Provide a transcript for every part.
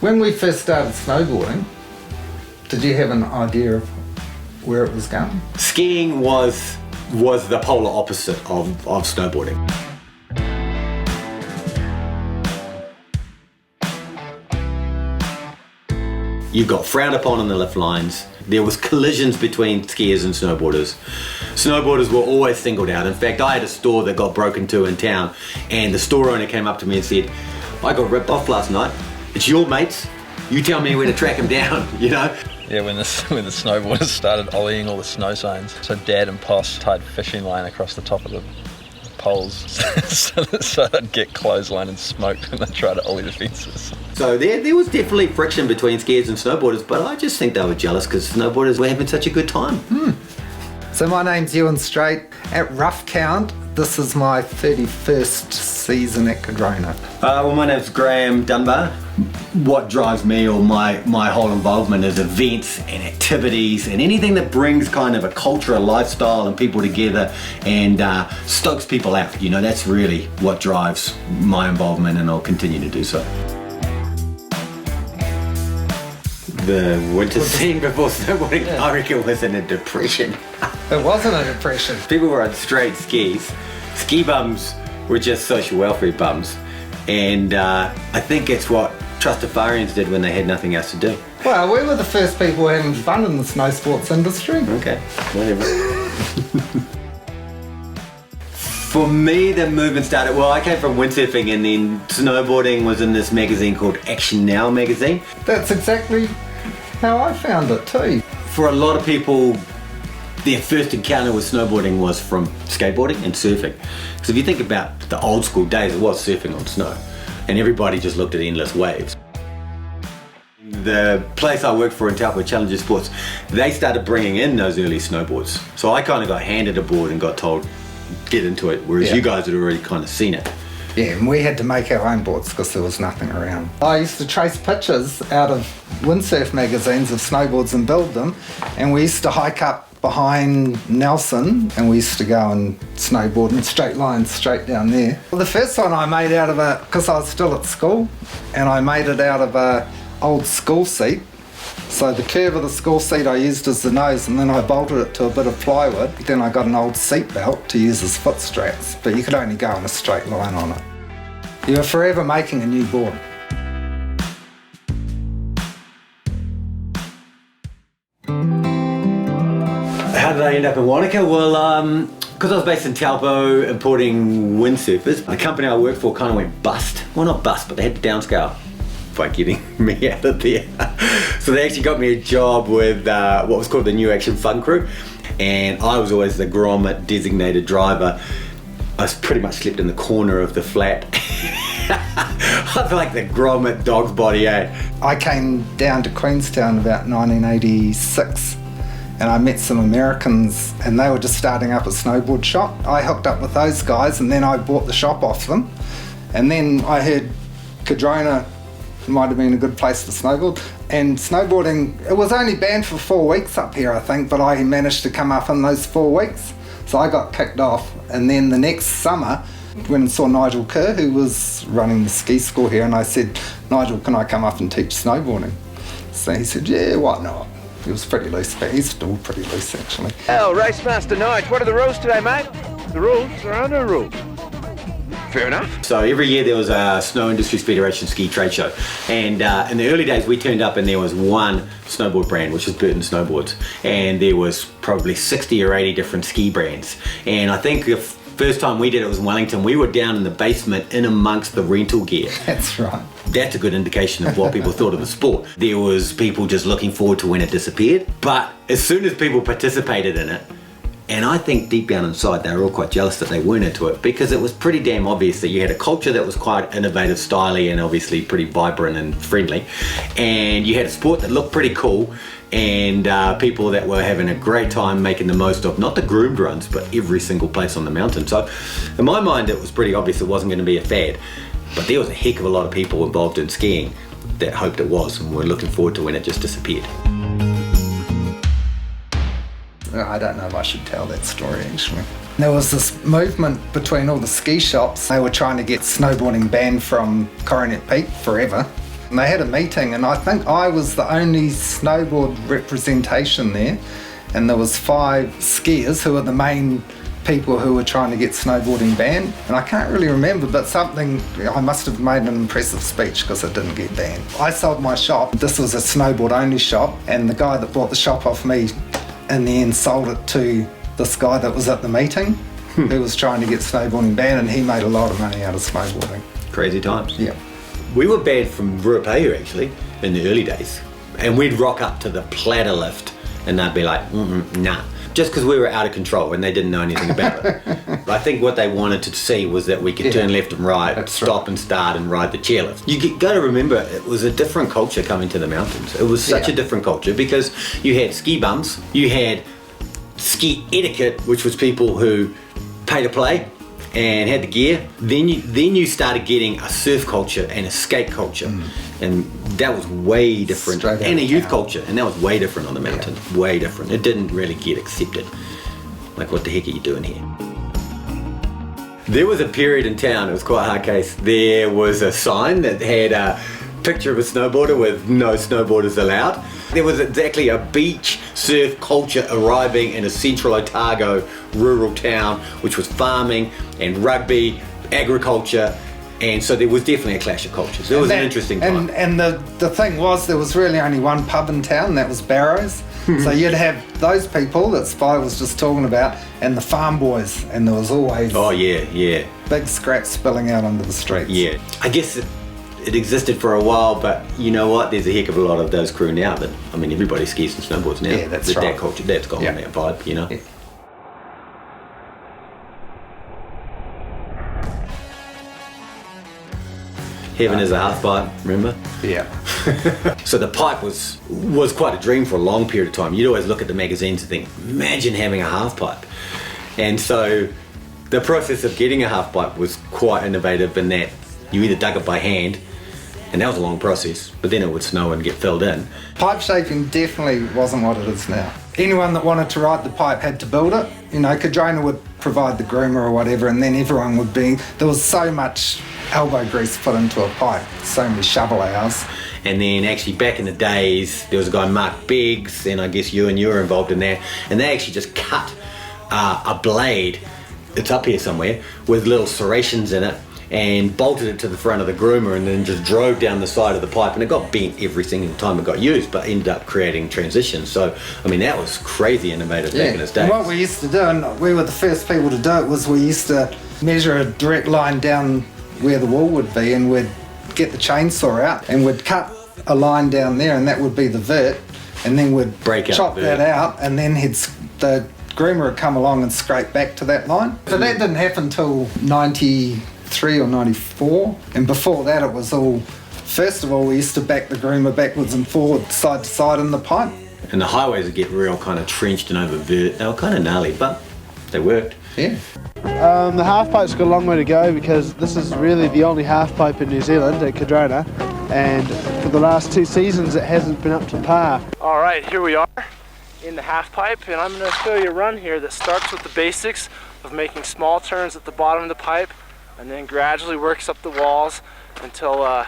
When we first started snowboarding, did you have an idea of where it was going? Skiing was the polar opposite of snowboarding. You got frowned upon on the lift lines. There was collisions between skiers and snowboarders. Snowboarders were always singled out. In fact, I had a store that got broken into in town, and the store owner came up to me and said, I got ripped off last night. It's your mates. You tell me where to track them down, you know? Yeah, when the snowboarders started ollieing all the snow signs, so Dad and Poss tied fishing line across the top of the poles so they'd get clothesline and smoked when they tried to ollie the fences. So there was definitely friction between skiers and snowboarders, but I just think they were jealous because snowboarders were having such a good time. So my name's Ewan Spy. At rough count, this is my 31st season at Cardrona. Well, my name's Graham Dunbar. What drives me, or my whole involvement, is events and activities and anything that brings kind of a culture, a lifestyle and people together and stokes people out. You know, that's really what drives my involvement, and I'll continue to do so. The winter scene before snowboarding, I reckon, was in a depression. It wasn't a depression. People were on straight skis. Ski bums were just social welfare bums. And I think it's what Trustafarians did when they had nothing else to do. Well, we were the first people having fun in the snow sports industry. Okay, whatever. For me, the movement started, well, I came from windsurfing, and then snowboarding was in this magazine called Action Now magazine. That's exactly how I found it too. For a lot of people, their first encounter with snowboarding was from skateboarding and surfing. Because if you think about the old school days, it was surfing on snow, and everybody just looked at endless waves. The place I worked for in Taupo Challenger Sports, they started bringing in those early snowboards. So I kind of got handed a board and got told, get into it, whereas you guys had already kind of seen it. Yeah, and we had to make our own boards because there was nothing around. I used to trace pictures out of windsurf magazines of snowboards and build them, and we used to hike up behind Nelson, and we used to go and snowboard in straight lines straight down there. Well, the first one I made out of because I was still at school, and I made it out of a old school seat. So the curve of the school seat I used as the nose, and then I bolted it to a bit of plywood. Then I got an old seat belt to use as foot straps, but you could only go in a straight line on it. You were forever making a new board. How did I end up in Wanaka? Well, because I was based in Taupo importing windsurfers, the company I worked for kind of went bust. Well, not bust, but they had to downscale by getting me out of there. So they actually got me a job with what was called the New Action Fun Crew, and I was always the grommet designated driver. I was pretty much slept in the corner of the flat. I was like the grommet dog's body, eh? I came down to Queenstown about 1986, and I met some Americans, and they were just starting up a snowboard shop. I hooked up with those guys, and then I bought the shop off them. And then I heard Cardrona might have been a good place to snowboard. And snowboarding, it was only banned for 4 weeks up here, I think, but I managed to come up in those 4 weeks. So I got kicked off, and then the next summer, went and saw Nigel Kerr, who was running the ski school here, and I said, Nigel, can I come up and teach snowboarding? So he said, yeah, why not? He was pretty loose, but he's still pretty loose, actually. Oh, Racemaster Nige, what are the rules today, mate? The rules? There are no rules. Fair enough. So every year there was a Snow Industries Federation ski trade show, and in the early days we turned up and there was one snowboard brand, which was Burton Snowboards, and there was probably 60 or 80 different ski brands. And I think the first time we did it was in Wellington. We were down in the basement in amongst the rental gear. That's right. That's a good indication of what people thought of the sport. There was people just looking forward to when it disappeared, but as soon as people participated in it, and I think deep down inside they were all quite jealous that they weren't into it, because it was pretty damn obvious that you had a culture that was quite innovative, stylish, and obviously pretty vibrant and friendly, and you had a sport that looked pretty cool, and people that were having a great time making the most of not the groomed runs but every single place on the mountain. So in my mind it was pretty obvious it wasn't going to be a fad, but there was a heck of a lot of people involved in skiing that hoped it was and were looking forward to when it just disappeared. I don't know if I should tell that story, actually. There was this movement between all the ski shops. They were trying to get snowboarding banned from Coronet Peak forever. And they had a meeting, and I think I was the only snowboard representation there, and there was 5 skiers who were the main people who were trying to get snowboarding banned. And I can't really remember, but I must have made an impressive speech because it didn't get banned. I sold my shop. This was a snowboard only shop, and the guy that bought the shop off me in the end sold it to this guy that was at the meeting who was trying to get snowboarding banned, and he made a lot of money out of snowboarding. Crazy times. Yeah. We were banned from Ruapehu actually in the early days, and we'd rock up to the platter lift and they'd be like, nah, just because we were out of control and they didn't know anything about it. I think what they wanted to see was that we could turn left and right, stop and start and ride the chairlift. You got to remember, it was a different culture coming to the mountains. It was such a different culture because you had ski bums, you had ski etiquette, which was people who pay to play and had the gear. Then you started getting a surf culture and a skate culture, and that was way different. And a youth culture, and that was way different on the mountain. Way different. It didn't really get accepted. Like, what the heck are you doing here? There was a period in town, it was quite a hard case. There was a sign that had a picture of a snowboarder with no snowboarders allowed. There was exactly a beach surf culture arriving in a central Otago rural town, which was farming and rugby, agriculture, and so there was definitely a clash of cultures. It was an interesting time. And the thing was, there was really only one pub in town, that was Barrows. So you'd have those people that Spy was just talking about, and the farm boys, and there was always big scraps spilling out onto the streets. Yeah, I guess it existed for a while, but you know what? There's a heck of a lot of those crew now. But I mean, everybody skis and snowboards now. Yeah, that's right. That culture, that's gone. That vibe, you know. Yeah. Heaven is a halfpipe, remember? Yeah. So the pipe was quite a dream for a long period of time. You'd always look at the magazines and think, imagine having a halfpipe. And so the process of getting a halfpipe was quite innovative in that you either dug it by hand, and that was a long process, but then it would snow and get filled in. Pipe shaping definitely wasn't what it is now. Anyone that wanted to ride the pipe had to build it. You know, Cardrona would provide the groomer or whatever, and then everyone would be... There was so much elbow grease put into a pipe, so many shovel hours. And then actually back in the days, there was a guy, Mark Biggs, and I guess you were involved in that, and they actually just cut a blade, it's up here somewhere, with little serrations in it, and bolted it to the front of the groomer and then just drove down the side of the pipe, and it got bent every single time it got used, but ended up creating transitions. So, I mean, that was crazy innovative back in its day. And what we used to do, and we were the first people to do it, was we used to measure a direct line down where the wall would be, and we'd get the chainsaw out and we'd cut a line down there, and that would be the vert, and then we'd chop that out, and then the groomer would come along and scrape back to that line. But that didn't happen till 93 or 94, and before that it was all, first of all, we used to back the groomer backwards and forward, side to side in the pipe. And the highways would get real kind of trenched and over vert. They were kind of gnarly, but they worked. Yeah. The halfpipe's got a long way to go because this is really the only halfpipe in New Zealand at Cardrona, and for the last 2 seasons it hasn't been up to par. All right, here we are in the halfpipe, and I'm going to show you a run here that starts with the basics of making small turns at the bottom of the pipe, and then gradually works up the walls until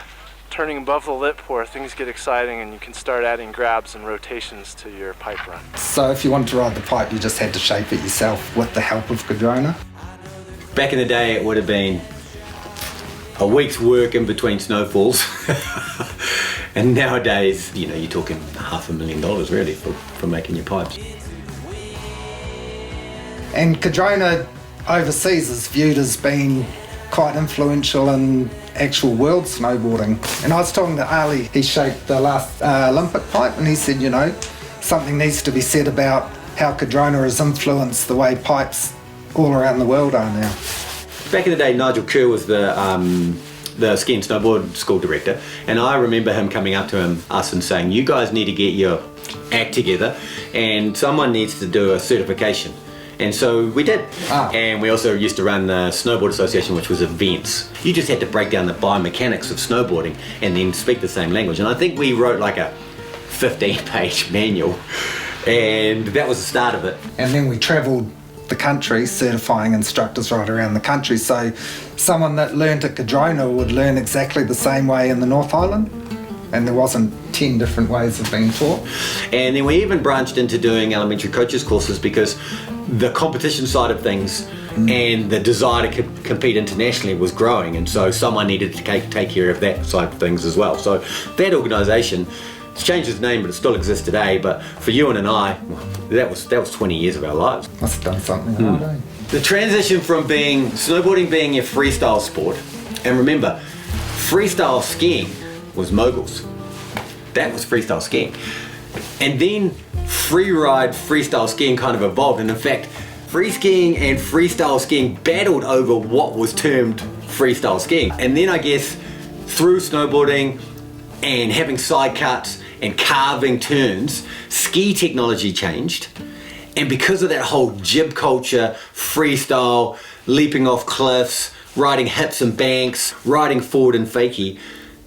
turning above the lip where things get exciting and you can start adding grabs and rotations to your pipe run. So if you wanted to ride the pipe, you just had to shape it yourself with the help of Cardrona? Back in the day, it would have been a week's work in between snowfalls. And nowadays, you know, you're talking $500,000 really for making your pipes. And Cardrona overseas is viewed as being quite influential in actual world snowboarding. And I was talking to Ali, he shaped the last Olympic pipe, and he said, you know, something needs to be said about how Cardrona has influenced the way pipes all around the world are now. Back in the day, Nigel Kerr was the ski and snowboard school director, and I remember him coming up to us and saying, you guys need to get your act together and someone needs to do a certification. And so we did. And we also used to run the Snowboard Association, which was events. You just had to break down the biomechanics of snowboarding and then speak the same language. And I think we wrote like a 15-page manual, and that was the start of it. And then we travelled the country certifying instructors right around the country. So someone that learned at Cardrona would learn exactly the same way in the North Island, and there wasn't 10 different ways of being taught. And then we even branched into doing elementary coaches courses because the competition side of things and the desire to compete internationally was growing, and so someone needed to take care of that side of things as well. So that organisation, it's changed its name, but it still exists today. But for Ewan and I, that was 20 years of our lives. Must have done something hard, eh? The transition from snowboarding being a freestyle sport, and remember, freestyle skiing was moguls. That was freestyle skiing. And then free ride freestyle skiing kind of evolved, and in fact, free skiing and freestyle skiing battled over what was termed freestyle skiing. And then I guess through snowboarding and having side cuts and carving turns, ski technology changed. And because of that whole jib culture, freestyle, leaping off cliffs, riding hips and banks, riding forward and fakie,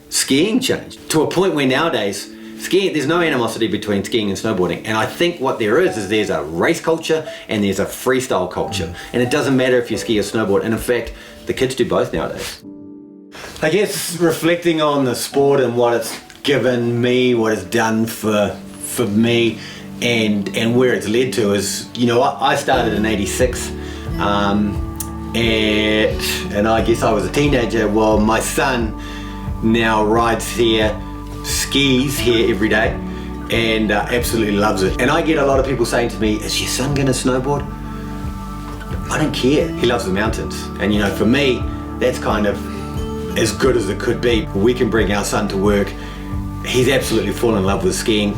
skiing changed to a point where nowadays skiing, there's no animosity between skiing and snowboarding. And I think what there is there's a race culture and there's a freestyle culture. And it doesn't matter if you ski or snowboard. And in fact, the kids do both nowadays. I guess reflecting on the sport and what it's given me, what it's done for me, and where it's led to is, you know, I started in '86, and I guess I was a teenager. Well, my son now rides here, skis here every day, and absolutely loves it. And I get a lot of people saying to me, is your son gonna snowboard? I don't care, he loves the mountains. And you know, for me, that's kind of as good as it could be. We can bring our son to work, he's absolutely fallen in love with skiing.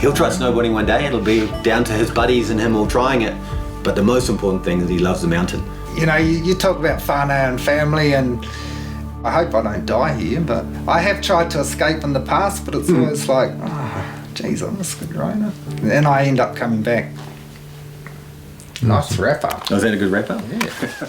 He'll try snowboarding one day, it'll be down to his buddies and him all trying it. But the most important thing is he loves the mountain. You know, you talk about whānau and family, and I hope I don't die here, but I have tried to escape in the past, but it's always like, oh, geez, I miss Cardrona. And I end up coming back. Nice wrap up. Was that a good wrap up? Yeah.